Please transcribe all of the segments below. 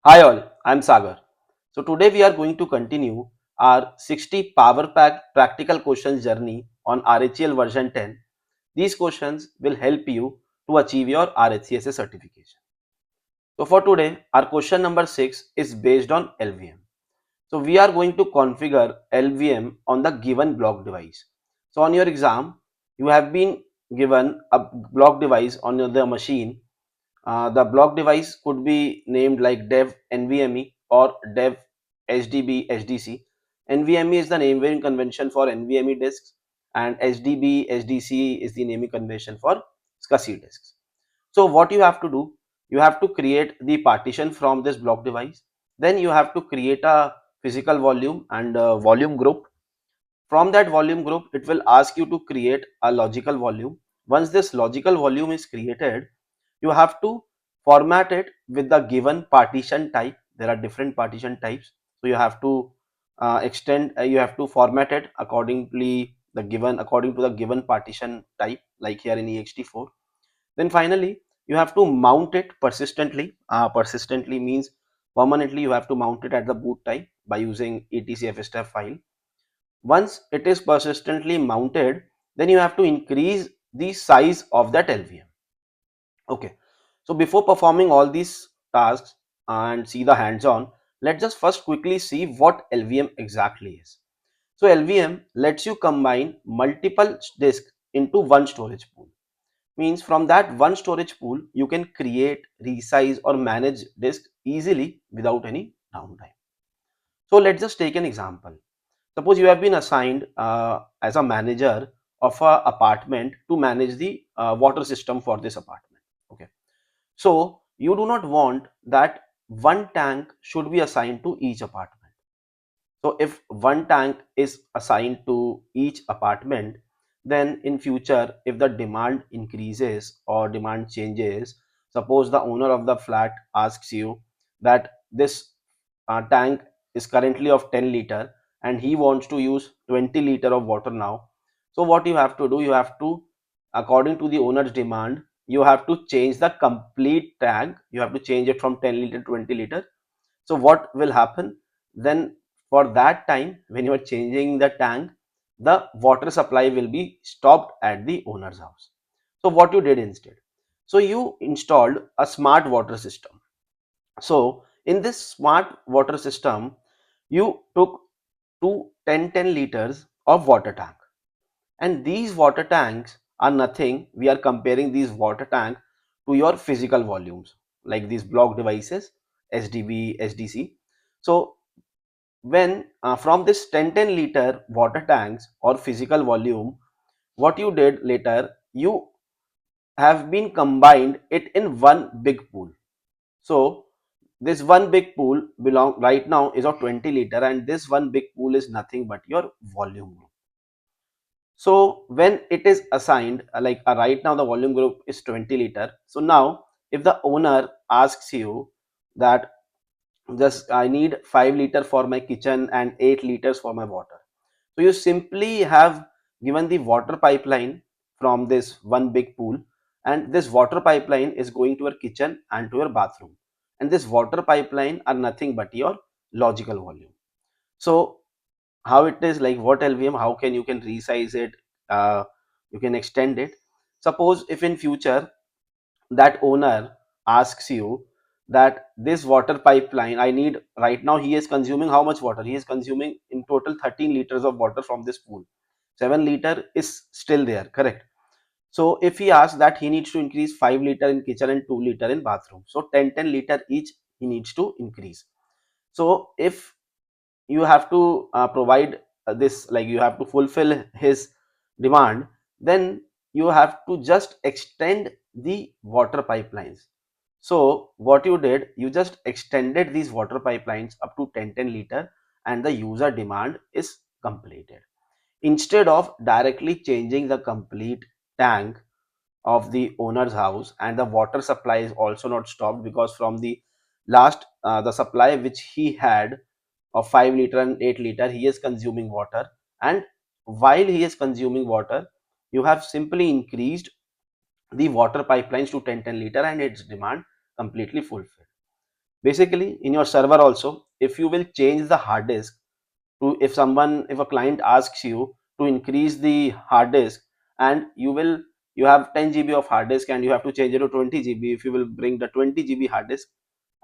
Hi all, I'm Sagar. So today we are going to continue our 60 power pack practical questions journey on RHEL version 10. These questions will help you to achieve your RHCSA certification. So for today, our question number 6 is based on LVM. So we are going to configure LVM on the given block device. So on your exam, you have been given a block device on the machine. The block device could be named like dev NVMe or dev HDB HDC. NVMe is the naming convention for NVMe disks, and HDB HDC is the naming convention for SCSI disks. So what you have to do, you have to create the partition from this block device. Then you have to create a physical volume and a volume group. From that volume group, it will ask you to create a logical volume. Once this logical volume is created, you have to format it with the given partition type. There are different partition types, so you have to you have to format it according to the given partition type, like here in ext4. Then finally you have to mount it persistently. Persistently means permanently. You have to mount it at the boot time by using etc fstab file. Once it is persistently mounted, then you have to increase the size of that LVM. Okay, so before performing all these tasks and see the hands-on, let's just first quickly see what LVM exactly is. So LVM lets you combine multiple disks into one storage pool. Means from that one storage pool, you can create, resize or manage disks easily without any downtime. So let's just take an example. Suppose you have been assigned as a manager of a apartment to manage the water system for this apartment. Okay. So you do not want that one tank should be assigned to each apartment. So if one tank is assigned to each apartment, then in future, if the demand increases or demand changes, suppose the owner of the flat asks you that this tank is currently of 10 liter and he wants to use 20 liter of water now. So what you have to do, you have to, according to the owner's demand, you have to change the complete tank. You have to change it from 10 liter to 20 liter. So what will happen then? For that time, when you are changing the tank, the water supply will be stopped at the owner's house. So what you did instead? So you installed a smart water system. So in this smart water system, you took two 10 liters of water tank, and these water tanks are nothing. We are comparing these water tank to your physical volumes, like these block devices, SDB, SDC. So when from this 10 liter water tanks or physical volume, what you did later, you have been combined it in one big pool. So this one big pool belong right now is of 20 liter, and this one big pool is nothing but your volume group. So when it is assigned, right now the volume group is 20 liter. So now if the owner asks you that just I need 5 liter for my kitchen and 8 liters for my water, so you simply have given the water pipeline from this one big pool, and this water pipeline is going to your kitchen and to your bathroom, and this water pipeline are nothing but your logical volume. So how it is, like what LVM, how can you can resize it, uh, you can extend it. Suppose if in future that owner asks you that this water pipeline I need right now, he is consuming how much water? He is consuming in total 13 liters of water from this pool. 7 liter is still there, correct? So if he asks that he needs to increase 5 liter in kitchen and 2 liter in bathroom, so 10 liter each he needs to increase. So if you have to provide this, like you have to fulfill his demand, then you have to just extend the water pipelines. So what you did, you just extended these water pipelines up to 10 liter, and the user demand is completed. Instead of directly changing the complete tank of the owner's house, and the water supply is also not stopped, because from the last the supply which he had of 5 liter and 8 liter, he is consuming water, and while he is consuming water, you have simply increased the water pipelines to 10 liter, and its demand completely fulfilled. Basically, in your server also, if you will change the hard disk to, if a client asks you to increase the hard disk, and you have 10 GB of hard disk and you have to change it to 20 GB, if you will bring the 20 GB hard disk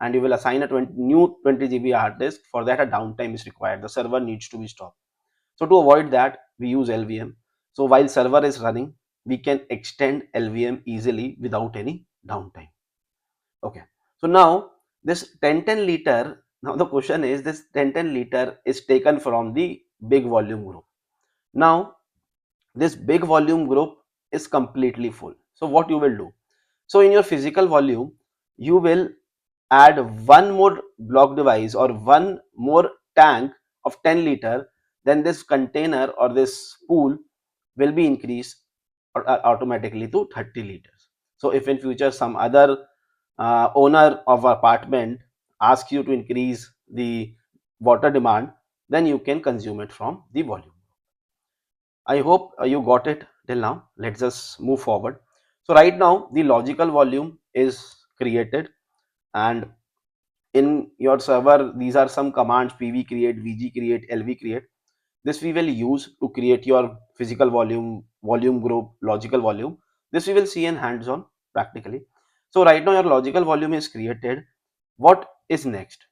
and you will assign a new 20 GB hard disk, for that a downtime is required. The server needs to be stopped. So to avoid that, we use LVM. So while server is running, we can extend LVM easily without any downtime. Okay. So now this 1010 liter, now the question is, this 1010 liter is taken from the big volume group. Now this big volume group is completely full. So what you will do? So in your physical volume, you will add one more block device or one more tank of 10 liter, then this container or this pool will be increased automatically to 30 liters. So if in future some other owner of apartment asks you to increase the water demand, then you can consume it from the volume. I hope you got it till now. Let's just move forward. So right now the logical volume is created, and in your server these are some commands: pv create, vg create, lv create. This we will use to create your physical volume, volume group, logical volume. This we will see in hands on practically. So right now your logical volume is created. What is next?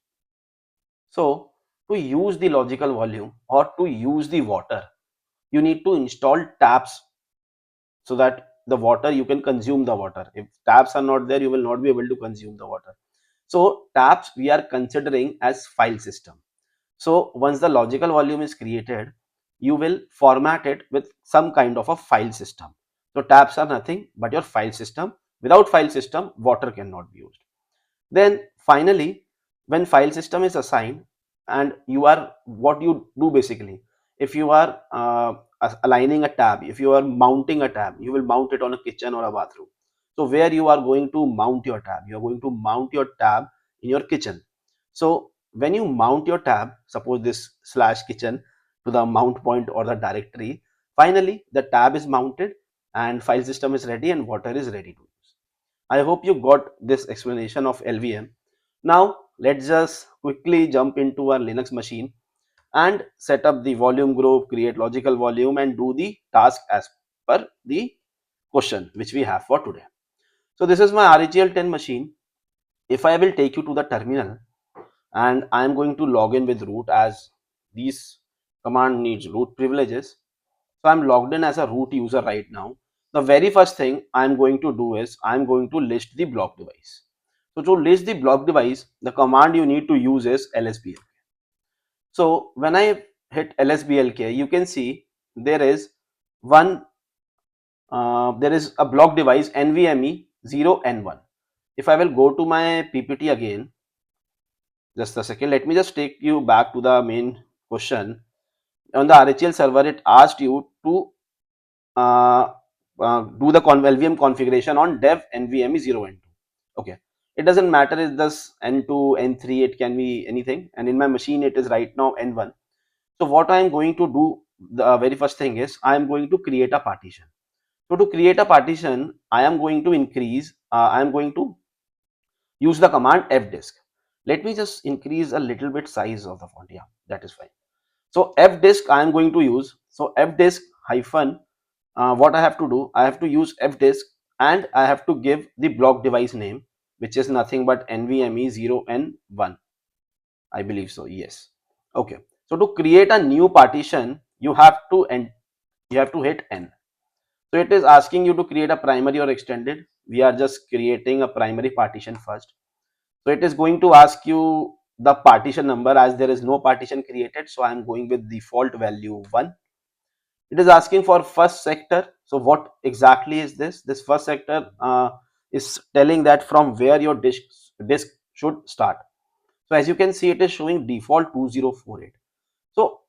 So to use the logical volume or to use the water, you need to install taps, so that the water, you can consume the water. If taps are not there, you will not be able to consume the water. So taps we are considering as file system. So once the logical volume is created, you will format it with some kind of a file system. So taps are nothing but your file system. Without file system, water cannot be used. Then finally, when file system is assigned, and you are, what you do basically, if you are aligning a tab, if you are mounting a tab, you will mount it on a kitchen or a bathroom. So where you are going to mount your tab? You are going to mount your tab in your kitchen. So when you mount your tab, suppose this slash kitchen to the mount point or the directory, finally the tab is mounted and file system is ready and water is ready to use. I hope you got this explanation of LVM. Now let's just quickly jump into our Linux machine and set up the volume group, create logical volume, and do the task as per the question which we have for today. So this is my RHEL10 machine. If I will take you to the terminal, and I am going to log in with root, as these command needs root privileges. So I'm logged in as a root user right now. The very first thing I'm going to do is I'm going to list the block device. So to list the block device, the command you need to use is lsblk. So when I hit lsblk, you can see there is there is a block device NVMe 0N1. If I will go to my PPT again, just a second, let me just take you back to the main question. On the RHEL server, it asked you to uh, do the LVM configuration on dev NVMe 0 and 2. Okay, it doesn't matter if this N2, N3, it can be anything, and in my machine it is right now N1. So what I am going to do, the very first thing is I am going to create a partition. So to create a partition, I am going to I am going to use the command fdisk. Let me just increase a little bit size of the font. Yeah, that is fine. So fdisk I am going to use. So fdisk hyphen, what I have to do, I have to use fdisk and I have to give the block device name, which is nothing but NVMe 0N1. I believe so. Yes. Okay. So to create a new partition, you have to hit N. So it is asking you to create a primary or extended. We are just creating a primary partition first. So it is going to ask you the partition number, as there is no partition created. So I am going with default value 1. It is asking for first sector. So what exactly is this? This first sector is telling that from where your disk should start. So as you can see, it is showing default 2048. So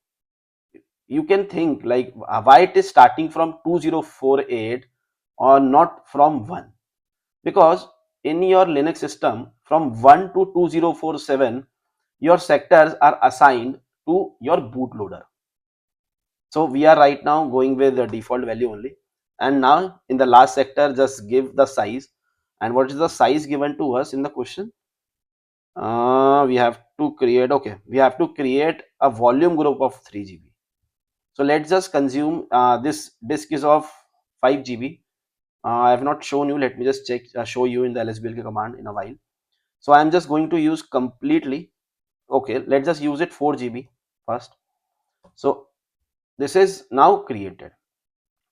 you can think like, why it is starting from 2048 or not from 1? Because in your Linux system, from 1 to 2047, your sectors are assigned to your bootloader. So we are right now going with the default value only. And now in the last sector, just give the size. And what is the size given to us in the question? We have to create, okay, we have to create a volume group of 3 GB. So let's just consume, this disk is of 5 GB. I have not shown you, let me just check, show you in the lsblk command in a while. So I am just going to use completely, okay, let's just use it 4 GB first. So this is now created.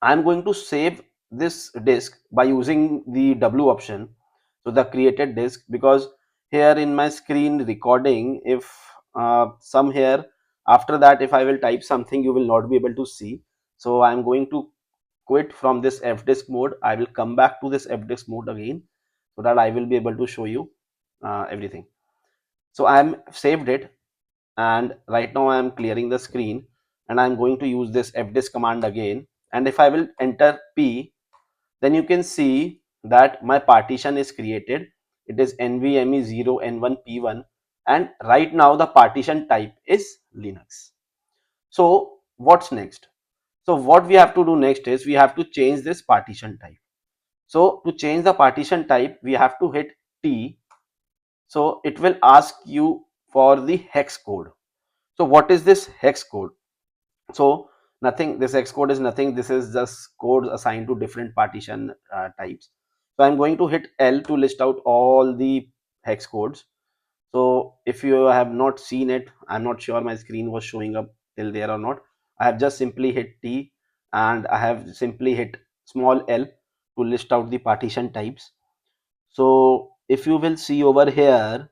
I am going to save this disk by using the W option. So the created disk, because here in my screen recording, if some here after that, if I will type something, you will not be able to see. So I am going to quit from this fdisk mode. I will come back to this fdisk mode again, so that I will be able to show you everything. So I am saved it, and right now I am clearing the screen, and I am going to use this fdisk command again. And if I will enter P, then you can see that my partition is created. It is NVMe 0 N1 P1, and right now the partition type is Linux. So what's next? So what we have to do next is we have to change this partition type. So to change the partition type, we have to hit T. So it will ask you for the hex code. So what is this hex code? So nothing, this hex code is nothing, this is just codes assigned to different partition types. So I'm going to hit L to list out all the hex codes. So if you have not seen it, I'm not sure my screen was showing up till there or not. I have just simply hit T, and I have simply hit small L to list out the partition types. So if you will see over here,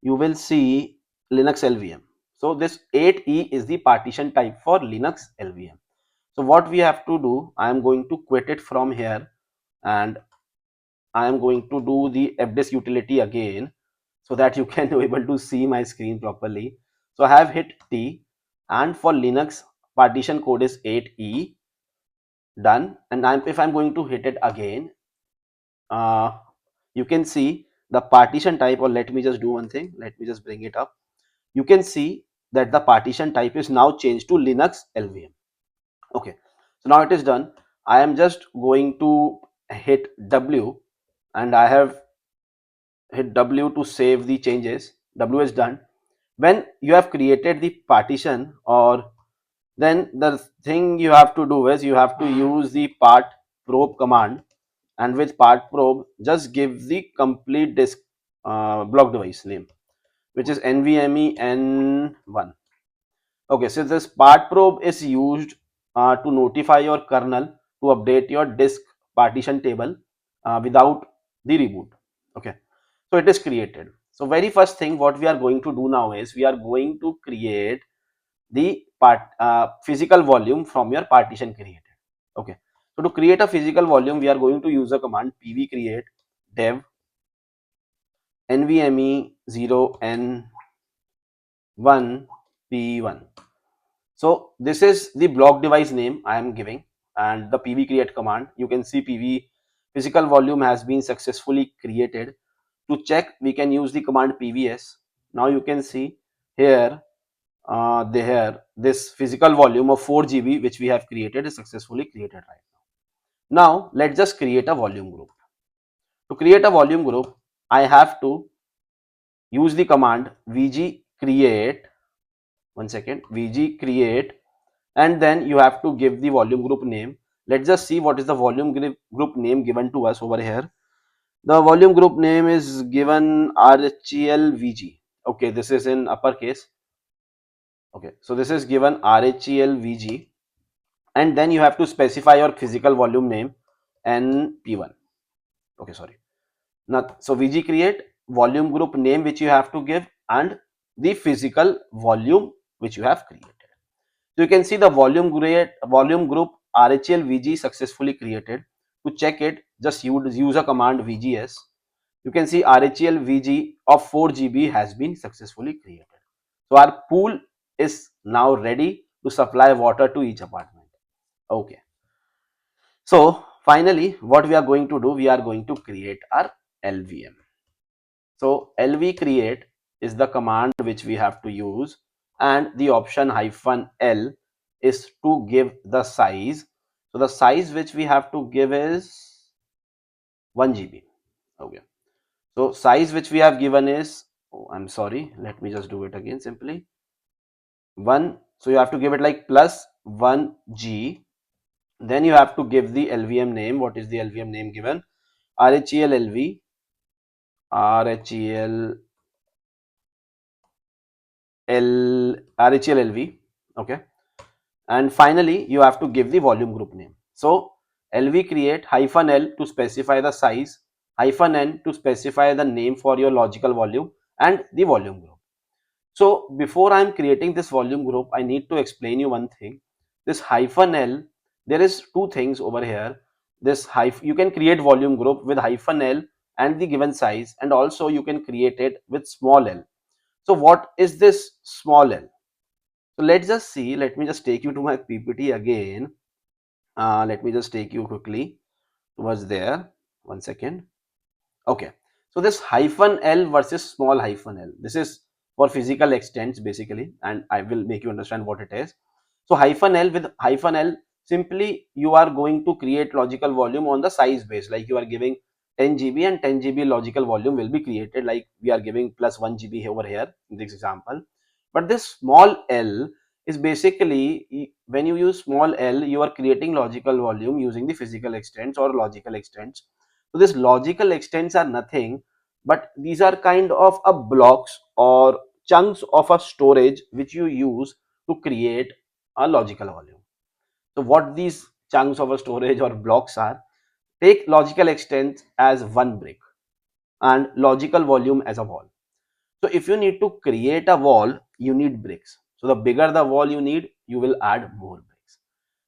you will see Linux LVM. So this 8E is the partition type for Linux LVM. So what we have to do, I am going to quit it from here, and I am going to do the fdisk utility again, so that you can be able to see my screen properly. So I have hit T, and for Linux partition code is 8E, done. And if I'm going to hit it again, you can see the partition type, or let me just do one thing, let me just bring it up. You can see that the partition type is now changed to Linux LVM. Okay, so now it is done. I am just going to hit W, and I have hit W to save the changes. W is done. When you have created the partition, or then the thing you have to do is you have to use the part probe command, and with part probe just give the complete disk block device name, which is NVMe N1. Okay, so this part probe is used to notify your kernel to update your disk partition table without the reboot. Okay, so it is created. So very first thing what we are going to do now is we are going to create the physical volume from your partition created. Okay, so to create a physical volume, we are going to use a command pv create dev NVMe 0 N1 P1. So this is the block device name I am giving, and the pv create command. You can see pv physical volume has been successfully created. To check, we can use the command pvs. Now you can see here, this physical volume of 4 GB which we have created is successfully created right now. Now let's just create a volume group. To create a volume group, I have to use the command vg create, one second, vg create, and then you have to give the volume group name. Let's just see what is the volume group name given to us over here. The volume group name is given RHELVG. Okay, this is in uppercase. Okay, so this is given RHELVG, and then you have to specify your physical volume name NP1. Okay, sorry. Now, so VG create, volume group name which you have to give, and the physical volume which you have created. So you can see the volume group RHELVG successfully created. To check it, just use a command VGS. You can see RHELVG of 4 GB has been successfully created. So our pool is now ready to supply water to each apartment. Okay. So finally, what we are going to do, we are going to create our LVM. So LV create is the command which we have to use, and the option -L is to give the size. So the size which we have to give is 1 GB. Okay. So size which we have given is Oh, I'm sorry, let me just do it again simply. 1, so you have to give it like plus 1G. Then you have to give the LVM name. What is the LVM name given? RHEL LV, RHEL RHEL LV. Okay. And finally, you have to give the volume group name. So LV create hyphen L to specify the size, hyphen N to specify the name for your logical volume and the volume group. So before I am creating this volume group, I need to explain you one thing. This hyphen L, there is two things over here. This you can create volume group with hyphen L and the given size, and also you can create it with small l. So what is this small l? So let's just see. Let me just take you to my PPT again. Let me just take you quickly towards there. One second. Okay. So this hyphen L versus small hyphen L. This is for physical extents basically, and I will make you understand what it is. So hyphen L, with hyphen L, simply you are going to create logical volume on the size base. Like you are giving 10 GB and 10 GB logical volume will be created, like we are giving plus 1 GB over here in this example. But this small l is basically, when you use small l, you are creating logical volume using the physical extents or logical extents. So this logical extents are nothing but these are kind of a blocks or chunks of a storage which you use to create a logical volume. So what these chunks of a storage or blocks are, take logical extents as one brick and logical volume as a wall. So if you need to create a wall, you need bricks. So the bigger the wall you need, you will add more bricks.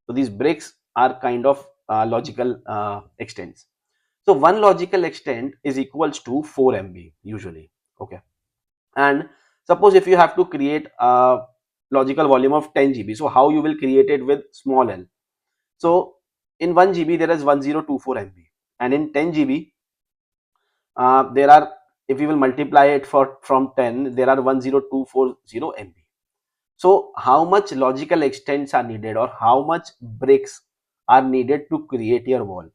So these bricks are kind of logical extents. So one logical extent is equals to 4 MB usually. Okay. And suppose if you have to create a logical volume of 10 GB, so how you will create it with small l? So in 1 GB there is 1024 MB, and in 10 GB there are, if you will multiply it for from 10, there are 10240 MB. So how much logical extents are needed or how much bricks are needed to create your wall?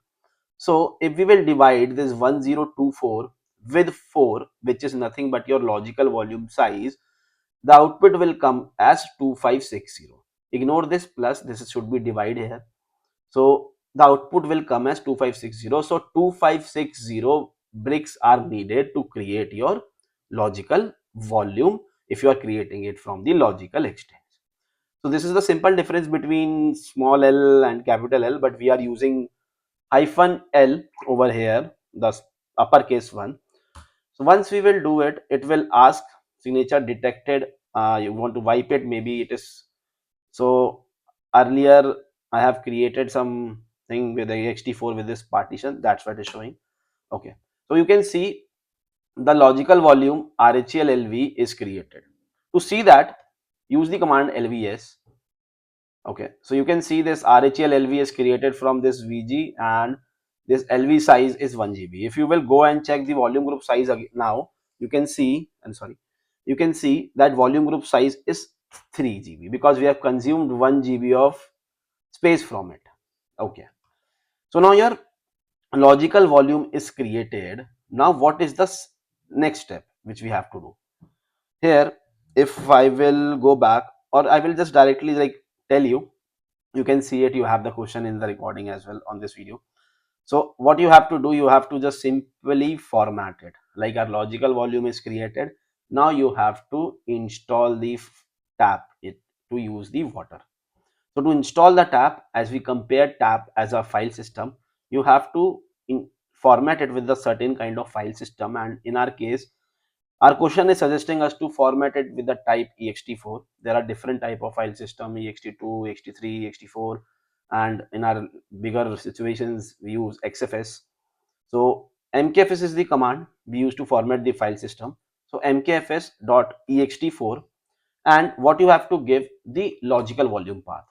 So if we will divide this 1024 with 4, which is nothing but your logical volume size, the output will come as 2560. Ignore this plus, this should be divided here. So the output will come as 2560. So 2560 bricks are needed to create your logical volume if you are creating it from the logical extent. So this is the simple difference between small l and capital L, but we are using hyphen L over here, the uppercase one. So once we will do it, it will ask signature detected. You want to wipe it, maybe it is. So earlier I have created some thing with the ext4 with this partition. That's what is showing. Okay. So you can see the logical volume RHEL is created. To see that, use the command lvs. Okay, so you can see this RHEL is created from this VG, and this LV size is 1 GB. If you will go and check the volume group size again now, you can see, I'm sorry, you can see that volume group size is 3 GB because we have consumed 1 GB of space from it. Okay, so now your logical volume is created. Now what is the next step which we have to do? Here, if I will go back, or I will just directly like tell you, you can see it, you have the question in the recording as well on this video. So what you have to do, you have to just simply format it. Like our logical volume is created, now you have to install the tap it to use the water. So to install the tap, as we compare tap as a file system, you have to format it with a certain kind of file system, and in our case our question is suggesting us to format it with the type ext4. There are different type of file system, ext2, ext3, ext4, and in our bigger situations we use xfs. So mkfs is the command we use to format the file system. So mkfs.ext4, and what you have to give the logical volume path.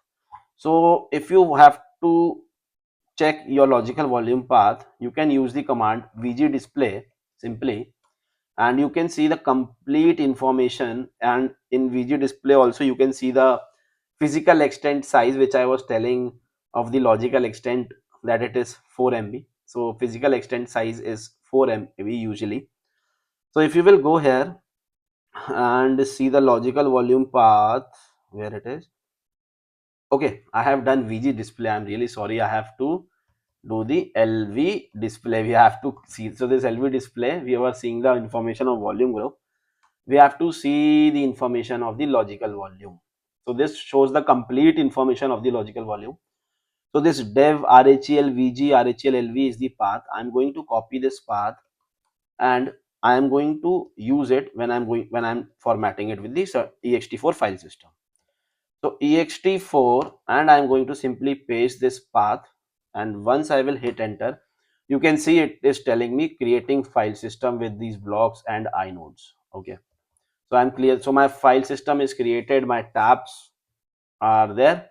So if you have to check your logical volume path, you can use the command vg display simply, and you can see the complete information. And in VG display also you can see the physical extent size which I was telling of the logical extent, that it is 4 MB. So physical extent size is 4 MB usually. So if you will go here, and see the logical volume path where it is. Okay, I have done VG display. I'm really sorry. I have to do the LV display. We have to see. So this LV display, we were seeing the information of volume group. We have to see the information of the logical volume. So this shows the complete information of the logical volume. So this dev RHEL VG RHEL LV is the path. I'm going to copy this path and I am going to use it when I'm formatting it with this ext4 file system. So ext4, and I am going to simply paste this path, and once I will hit enter, you can see it is telling me creating file system with these blocks and inodes. Okay, so I'm clear. So my file system is created, my tabs are there.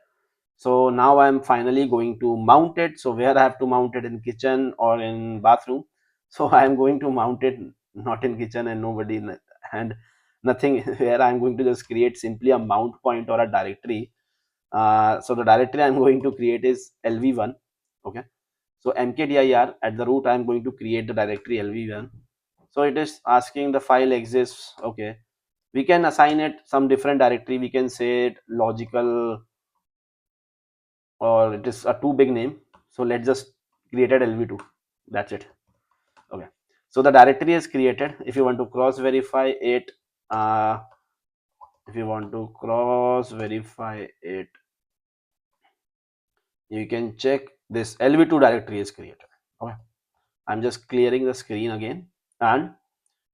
So now I'm finally going to mount it. So where I have to mount it, in kitchen or in bathroom. So I am going to mount it not in kitchen and nobody and nothing where I'm going to just create simply a mount point or a directory. So the directory I'm going to create is lv1. Okay, so mkdir at the root I'm going to create the directory lv1. So it is asking the file exists. Okay, we can assign it some different directory. We can say it logical, or it is a too big name. So let's just create it lv2. That's it. Okay, so the directory is created. If you want to cross verify it, uh, if you want to cross verify it, you can check this lv2 directory is created. Okay, I'm just clearing the screen again, and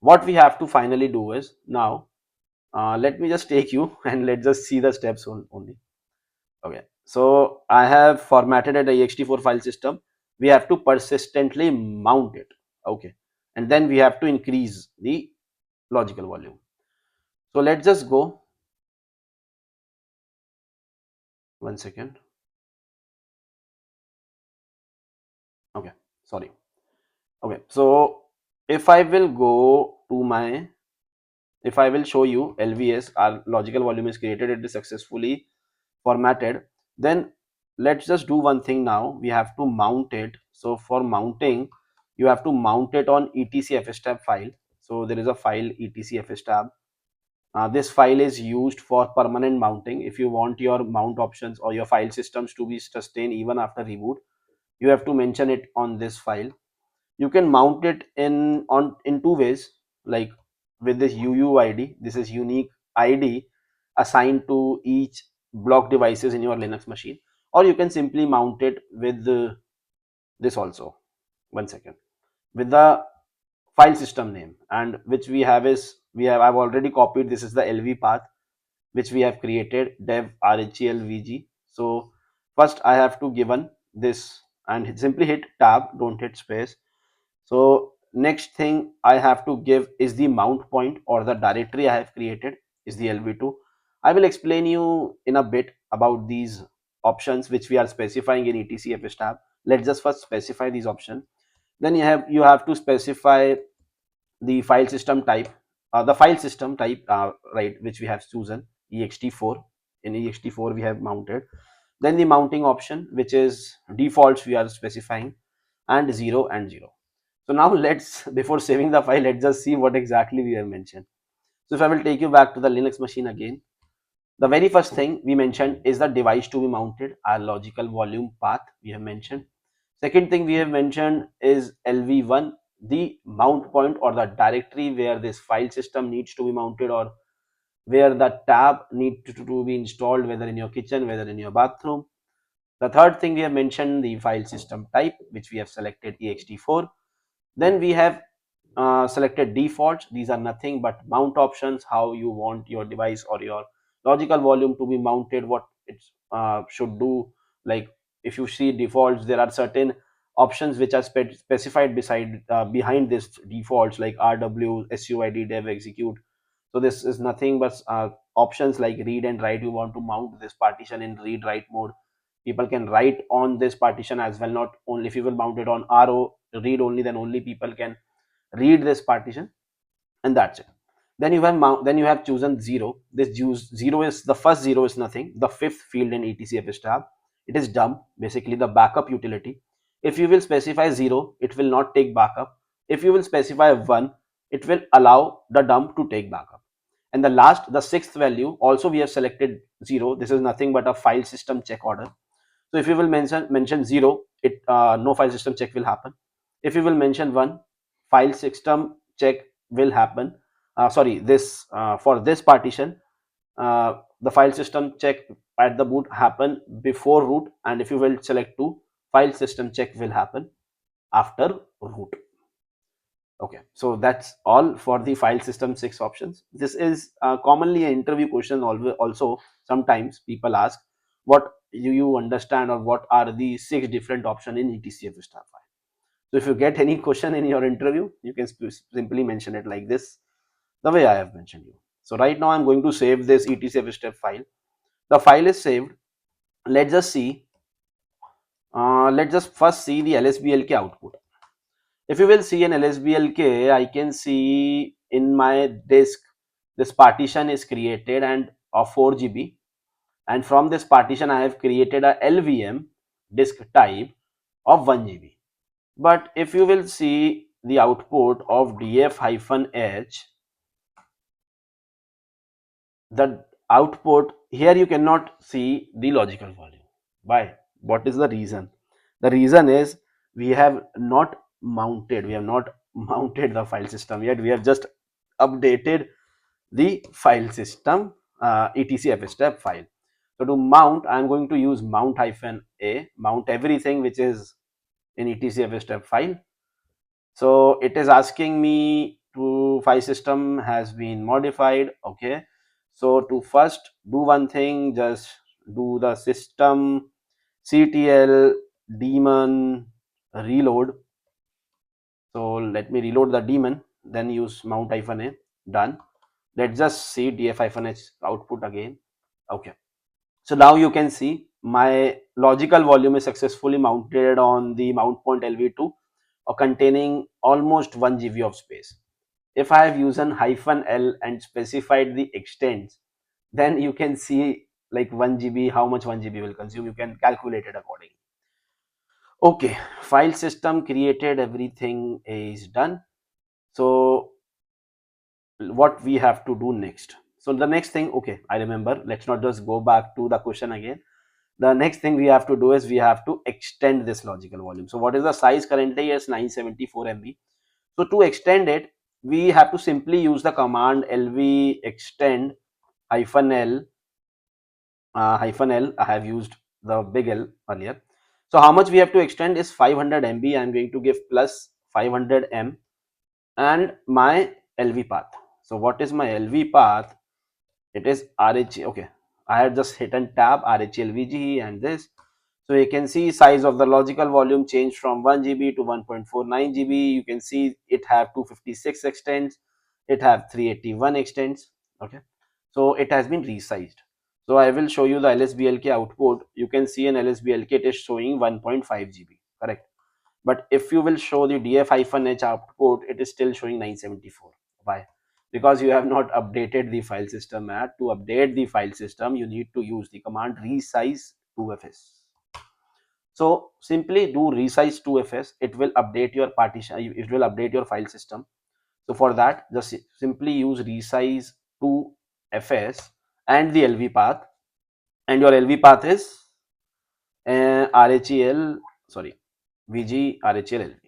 what we have to finally do is now, let me just take you and let's just see the steps only. Okay, so I have formatted a ext4 file system. We have to persistently mount it. Okay, and then we have to increase the logical volume. So let's just go 1 second. Okay, sorry. Okay, so if I will go to my, if I will show you LVS, our logical volume is created, it is successfully formatted. Then let's just do one thing now. We have to mount it. So for mounting, you have to mount it on etc fstab file. So there is a file etc fstab. This file is used for permanent mounting. If you want your mount options or your file systems to be sustained even after reboot, you have to mention it on this file. You can mount it in two ways, like with this uuid. This is unique id assigned to each block devices in your Linux machine, or you can simply mount it with this also. 1 second. With the file system name, and which we have is, I've already copied. This is the lv path which we have created, dev rhelvg. So first I have to given this and simply hit tab, don't hit space. So next thing I have to give is the mount point, or the directory I have created is the lv2. I will explain you in a bit about these options which we are specifying in etc fstab. Let's just first specify these options. Then you have to specify the file system type, the file system type, right, which we have chosen ext4. In ext4 we have mounted. Then the mounting option, which is defaults we are specifying, and 0 and 0. So now let's, before saving the file, let's just see what exactly we have mentioned. So if I will take you back to the Linux machine again, the very first thing we mentioned is the device to be mounted, our logical volume path we have mentioned. Second thing we have mentioned is lv1, the mount point or the directory where this file system needs to be mounted, or where the tab need to be installed, whether in your kitchen, whether in your bathroom. The third thing we have mentioned, the file system type, which we have selected ext4. Then we have selected defaults. These are nothing but mount options, how you want your device or your logical volume to be mounted, what it should do. Like if you see defaults, there are certain options which are specified beside behind this defaults, like rw, suid, dev, execute. So this is nothing but options like read and write. You want to mount this partition in read write mode, people can write on this partition as well. Not only if you will mount it on ro read only, then only people can read this partition, and that's it. Then you have then you have chosen 0. This 0 is, the first 0 is nothing, the fifth field in etc fstab. It is dump, basically the backup utility. If you will specify 0, it will not take backup. If you will specify 1, it will allow the dump to take backup. And the last, the sixth value, also we have selected 0. This is nothing but a file system check order. So if you will mention 0, it no file system check will happen. If you will mention 1, file system check will happen. Sorry, this for this partition, the file system check at the boot happen before root, and if you will select 2, file system check will happen after root. Okay, so that's all for the file system 6 options. This is commonly an interview question. Also, sometimes people ask, what do you understand, or what are the 6 different options in etc fstab file? So if you get any question in your interview, you can simply mention it like this, the way I have mentioned you. So right now I'm going to save this etc fstab file. The file is saved. Let's just see. Let's just first see the lsblk output. If you will see an LSBLK, I can see in my disk this partition is created and of 4 GB, and from this partition I have created a LVM disk type of 1 GB. But if you will see the output of df-h, the output here you cannot see the logical volume. Why? What is the reason? The reason is we have not mounted the file system yet. We have just updated the file system etc fstab file. So to mount, I am going to use mount-a, mount everything which is in etc fstab file. So it is asking me to file system has been modified. Okay, so to first do one thing, just do the system ctl daemon reload. So let me reload the daemon, then use mount-a. Done. Let's just see df-h output again. Okay, so now you can see my logical volume is successfully mounted on the mount point lv2, or containing almost 1 GB of space. If I have used an -l and specified the extents, then you can see like 1 GB, how much 1 GB will consume. You can calculate it accordingly. Okay, file system created, everything is done. So what we have to do next? So the next thing, okay, I remember, let's not just go back to the question again. The next thing we have to do is we have to extend this logical volume. So what is the size? Currently is 974 MB. So to extend it, we have to simply use the command lv extend -l -l. I have used the big L earlier. So how much we have to extend is 500 MB. I'm going to give plus 500 M and my LV path. So what is my LV path? It is RH. Okay, I have just hit and tab RHLVG and this. So you can see size of the logical volume changed from 1 GB to 1.49 GB. You can see it have 256 extents, it have 381 extents. Okay, so it has been resized. So I will show you the LSBLK output. You can see an LSBLK it is showing 1.5 GB, correct? But if you will show the df-h output, it is still showing 974. Why? Because you have not updated the file system. To update the file system, you need to use the command resize 2fs. So simply do resize 2fs. It will update your partition, it will update your file system. So for that, just simply use resize 2fs and the lv path, and your lv path is rhel, sorry, vg rhel lv.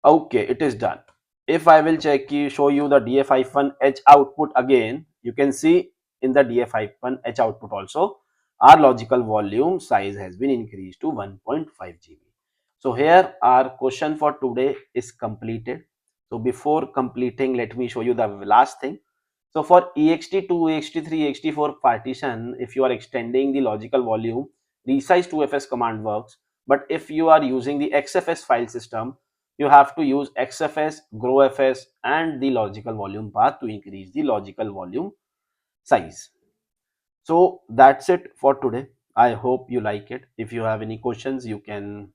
Okay, it is done. If I will show you the df-h output again, you can see in the df-h output also our logical volume size has been increased to 1.5 GB. So here our question for today is completed. So before completing, let me show you the last thing. So for ext2, ext3, ext4 partition, if you are extending the logical volume, resize 2fs command works. But if you are using the xfs file system, you have to use xfs, growfs and the logical volume path to increase the logical volume size. So that's it for today. I hope you like it. If you have any questions, you can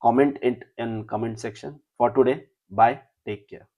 comment it in comment section. For today, bye, take care.